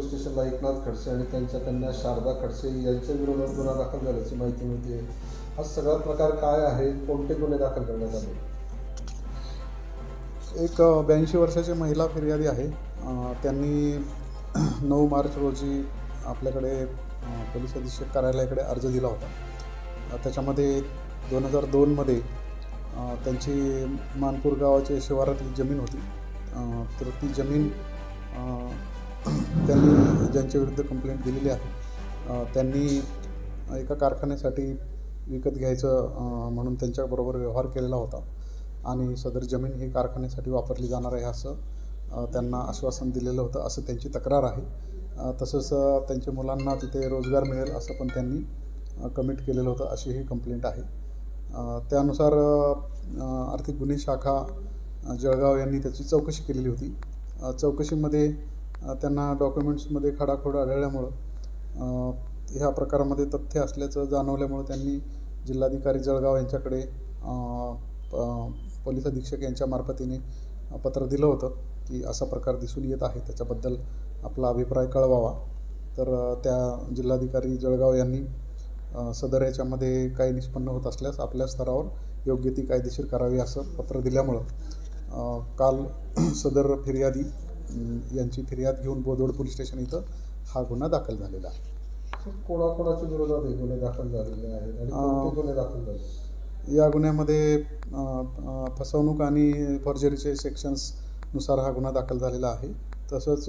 Police स्टेशनला एकनाथ खडसे आणि त्यांच्या कन्या शारदा खडसे यांच्या विरोधात गुन्हा दाखल झाल्याची माहिती मिळते. हा सगळा प्रकार काय आहे, कोणते गुन्हे दाखल करण्यात आले? एक 82 वर्षाची महिला फिर्यादी आहे. त्यांनी 9 मार्च रोजी आपल्याकडे पोलीस अधीक्षक कार्यालयाकडे अर्ज दिला होता. त्याच्यामध्ये 2002मध्ये त्यांची मानपूर गावाची शिवारातली जमीन होती. तर ती जमीन त्यांनी ज्यांच्या विरुद्ध कंप्लेंट दिलेली आहे त्यांनी एका कारखान्यासाठी विकत घ्यायचं म्हणून त्यांच्याबरोबर व्यवहार केलेला होता आणि सदर जमीन ही कारखान्यासाठी वापरली जाणार आहे असं त्यांना आश्वासन दिलेलं होतं, असं त्यांची तक्रार आहे. तसंच त्यांच्या मुलांना तिथे रोजगार मिळेल असं पण त्यांनी कमिट केलेलं होतं, अशी ही कंप्लेंट आहे. त्यानुसार आर्थिक गुन्हे शाखा जळगाव यांनी त्याची चौकशी केलेली होती. चौकशीमध्ये त्यांना डॉक्युमेंट्समध्ये खाडाखोड आढळल्यामुळं ह्या प्रकारामध्ये तथ्य असल्याचं जाणवल्यामुळं त्यांनी जिल्हाधिकारी जळगाव यांच्याकडे पोलीस अधीक्षक यांच्या मार्फतीने पत्र दिलं होतं की असा प्रकार दिसून येत आहे, त्याच्याबद्दल आपला अभिप्राय कळवावा. तर त्या जिल्हाधिकारी जळगाव यांनी सदर याच्यामध्ये काही निष्पन्न होत असल्यास आपल्या स्तरावर योग्य ती कायदेशीर करावी असं पत्र दिल्यामुळं काल सदर फिर्यादी यांची फिर्याद घेऊन बोदवड पोलीस स्टेशन इथं हा गुन्हा दाखल झालेला आहे. कोणाकोणाच्या विरोधात हे गुन्हे दाखल झालेले आहेत आणि कोणते गुन्हे दाखल झाले? या गुन्ह्यामध्ये फसवणूक आणि फॉर्जरीचे सेक्शन्सनुसार हा गुन्हा दाखल झालेला आहे. तसंच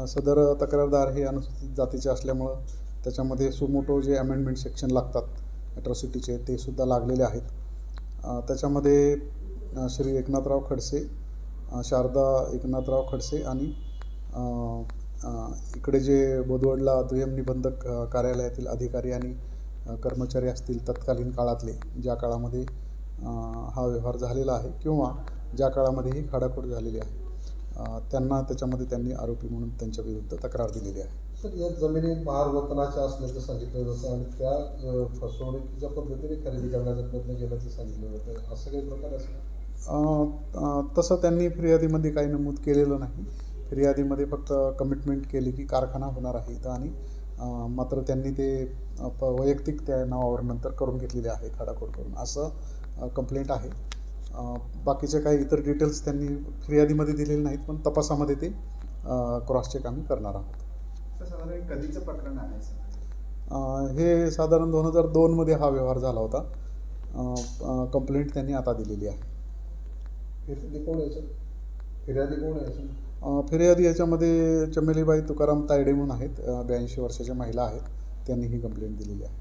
सदर तक्रारदार हे अनुसूचित जातीचे असल्यामुळं त्याच्यामध्ये सुमोटो जे अमेंडमेंट सेक्शन लागतात ॲट्रॉसिटीचे ते सुद्धा लागलेले आहेत. त्याच्यामध्ये श्री एकनाथराव खडसे, शारदा एकनाथराव खडसे आणि इकडे जे बोदवडला दुय्यम निबंधक कार्यालयातील अधिकारी आणि कर्मचारी असतील तत्कालीन काळातले, ज्या काळामध्ये हा व्यवहार झालेला आहे किंवा ज्या काळामध्ये ही खाडाखोड झालेली आहे, त्यांनी आरोपी म्हणून त्यांच्या विरुद्ध तक्रार दिलेली आहे. सर, या जमिनी महारवतनाच्या असल्याचं सांगितलं जातं आणि त्या फसवणुकीच्या पद्धतीने खरेदी करण्याचा प्रयत्न केल्याचं सांगितलं जातं, असं काही प्रकार असेल? तसं त्यांनी फिर्यादीमध्ये काही नमूद केलेलं नाही. फिर्यादीमध्ये फक्त कमिटमेंट केली की कारखाना होणार आहे इथं आणि मात्र त्यांनी ते वैयक्तिक त्या नावावर नंतर करून घेतलेले आहे, खाडाखोड करून, असं कंप्लेंट आहे. बाकीचे काही इतर डिटेल्स त्यांनी फिर्यादीमध्ये दिलेले नाहीत, पण तपासामध्ये ते क्रॉस चेक आम्ही करणार आहोत. साधारण कधीचं प्रकरण आहे सर? हे साधारण 2002मध्ये हा व्यवहार झाला होता. कंप्लेंट त्यांनी आता दिलेली आहे. फिर्यादी कोण आहे सर? फिर्यादी याच्यामध्ये चमेलीबाई तुकाराम तायडे म्हणून आहेत, 82 वर्षाच्या महिला आहेत, त्यांनी ही कंप्लेंट दिलेली आहे.